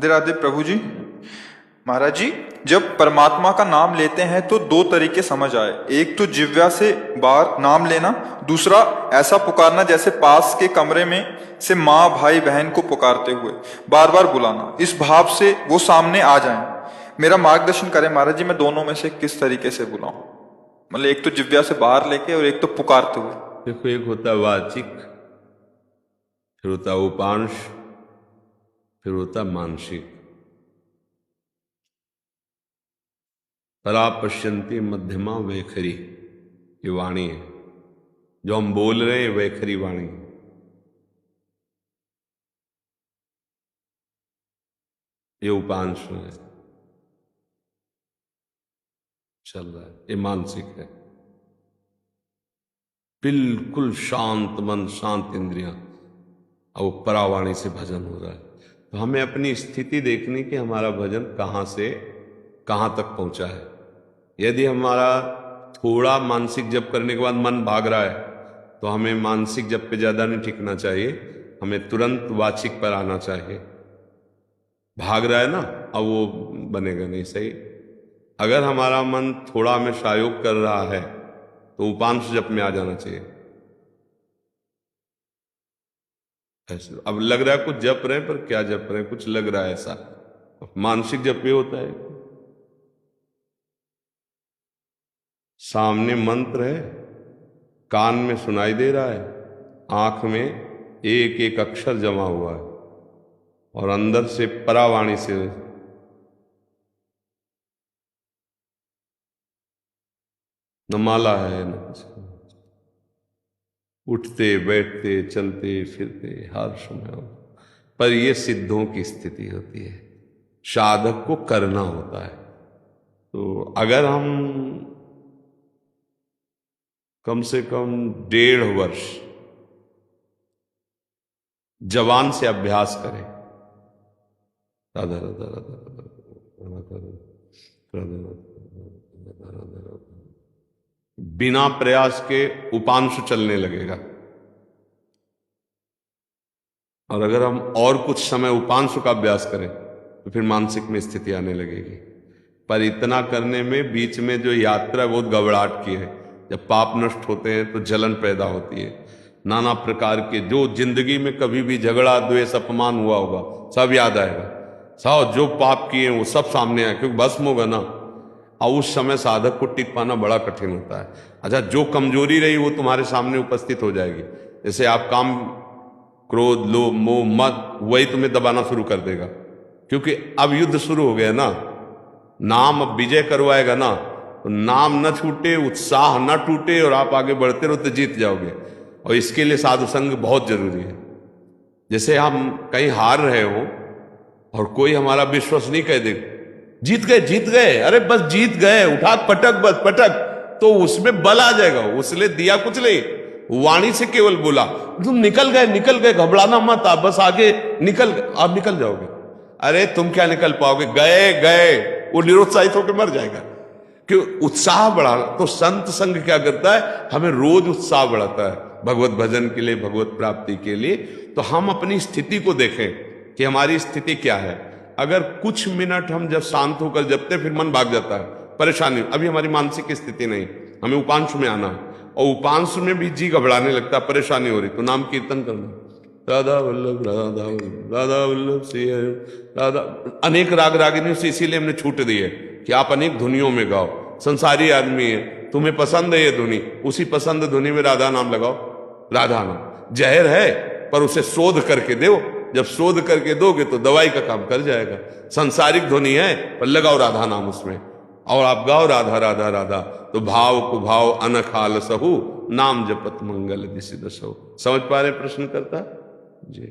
राधे राधे प्रभु जी। महाराज जी, जब परमात्मा का नाम लेते हैं तो दो तरीके समझ आए। एक तो जिह्वा से बाहर नाम लेना, दूसरा ऐसा पुकारना जैसे पास के कमरे में से माँ भाई बहन को पुकारते हुए बार बार बुलाना, इस भाव से वो सामने आ जाएं। मेरा मार्गदर्शन करें महाराज जी, मैं दोनों में से किस तरीके से बुलाऊं? मतलब एक तो जिह्वा से बाहर लेके और एक तो पुकारते हुए। देखो, एक होता है वाचिक, फिर होता है उपांश, फिर होता है मानसिक। परा पश्यंती मध्यमा वैखरी, ये वाणी है जो हम बोल रहे हैं, वैखरी वाणी। ये उपांश है, चल रहा है। ये मानसिक है, बिल्कुल शांत मन, शांत इंद्रियां, और परावाणी से भजन हो रहा है। तो हमें अपनी स्थिति देखनी कि हमारा भजन कहां से कहां तक पहुंचा है। यदि हमारा थोड़ा मानसिक जप करने के बाद मन भाग रहा है तो हमें मानसिक जप पे ज्यादा नहीं टिकना चाहिए, हमें तुरंत वाचिक पर आना चाहिए। भाग रहा है ना, अब वो बनेगा नहीं सही। अगर हमारा मन थोड़ा हमें सहयोग कर रहा है तो उपांश जप में आ जाना चाहिए। ऐसे अब लग रहा है कुछ जप रहे हैं, पर क्या जप रहे हैं, कुछ लग रहा है ऐसा। मानसिक जप ये होता है, सामने मंत्र है, कान में सुनाई दे रहा है, आंख में एक एक अक्षर जमा हुआ है, और अंदर से परावाणी से न माला है न कुछ। उठते बैठते चलते फिरते हर समय हो। पर यह सिद्धों की स्थिति होती है, साधक को करना होता है। तो अगर हम कम से कम 1.5 वर्ष जवान से अभ्यास करें, राधा राधा राधा राधा राधा, बिना प्रयास के उपांश चलने लगेगा। और अगर हम और कुछ समय उपांश का अभ्यास करें तो फिर मानसिक में स्थिति आने लगेगी। पर इतना करने में बीच में जो यात्रा बहुत घबराहट की है। जब पाप नष्ट होते हैं तो जलन पैदा होती है, नाना प्रकार के जो जिंदगी में कभी भी झगड़ा द्वेष अपमान हुआ होगा सब याद आएगा। सब जो पाप किए वो सब सामने आए, क्योंकि भस्म होगा ना। और उस समय साधक को टिक पाना बड़ा कठिन होता है। अच्छा, जो कमजोरी रही वो तुम्हारे सामने उपस्थित हो जाएगी। जैसे आप काम, क्रोध, लोभ, मोह, मद, वही तुम्हें दबाना शुरू कर देगा, क्योंकि अब युद्ध शुरू हो गया ना। नाम अब विजय करवाएगा ना, तो नाम न छूटे, उत्साह न टूटे, और आप आगे बढ़ते रहो तो जीत जाओगे। और इसके लिए साधु संग बहुत जरूरी है। जैसे हम कहीं हार रहे हो और कोई हमारा विश्वास नहीं कह दे, जीत गए जीत गए, अरे बस जीत गए, उठा पटक बस पटक, तो उसमें बल आ जाएगा। उसने दिया कुछ नहीं, वाणी से केवल बोला तुम निकल गए, घबराना मत, आप बस आगे निकल, आप निकल जाओगे। अरे तुम क्या निकल पाओगे, गए, वो निरुत्साहित होकर मर जाएगा। क्यों? उत्साह बढ़ा। तो संत संग क्या करता है, हमें रोज उत्साह बढ़ाता है भगवत भजन के लिए, भगवत प्राप्ति के लिए। तो हम अपनी स्थिति को देखें कि हमारी स्थिति क्या है। अगर कुछ मिनट हम जब शांत होकर जपते फिर मन भाग जाता है, परेशानी। अभी हमारी मानसिक स्थिति नहीं, हमें उपांश में आना है, और उपांश में भी जी घबराने लगता, परेशानी हो रही, तो नाम कीर्तन करना, राधा वल्लभ राधा वल्लभ राधा वल्लभ श्री हरि राधा। अनेक राग रागिनियों से इसीलिए हमने छूट दी है कि आप अनेक धुनियों में गाओ। संसारी आदमी है, तुम्हें पसंद है ये धुनी, उसी पसंद धुनी में राधा नाम लगाओ। राधा नाम जहर है, पर उसे शोध करके दो। जब शोध करके दोगे तो दवाई का काम कर जाएगा। संसारिक ध्वनि है, पर लगाओ राधा नाम उसमें, और आप गाओ राधा राधा राधा, तो भाव कुभाव अनखाल सहु, नाम जपत मंगल दिशि दसहु। समझ पा रहे प्रश्न करता जी?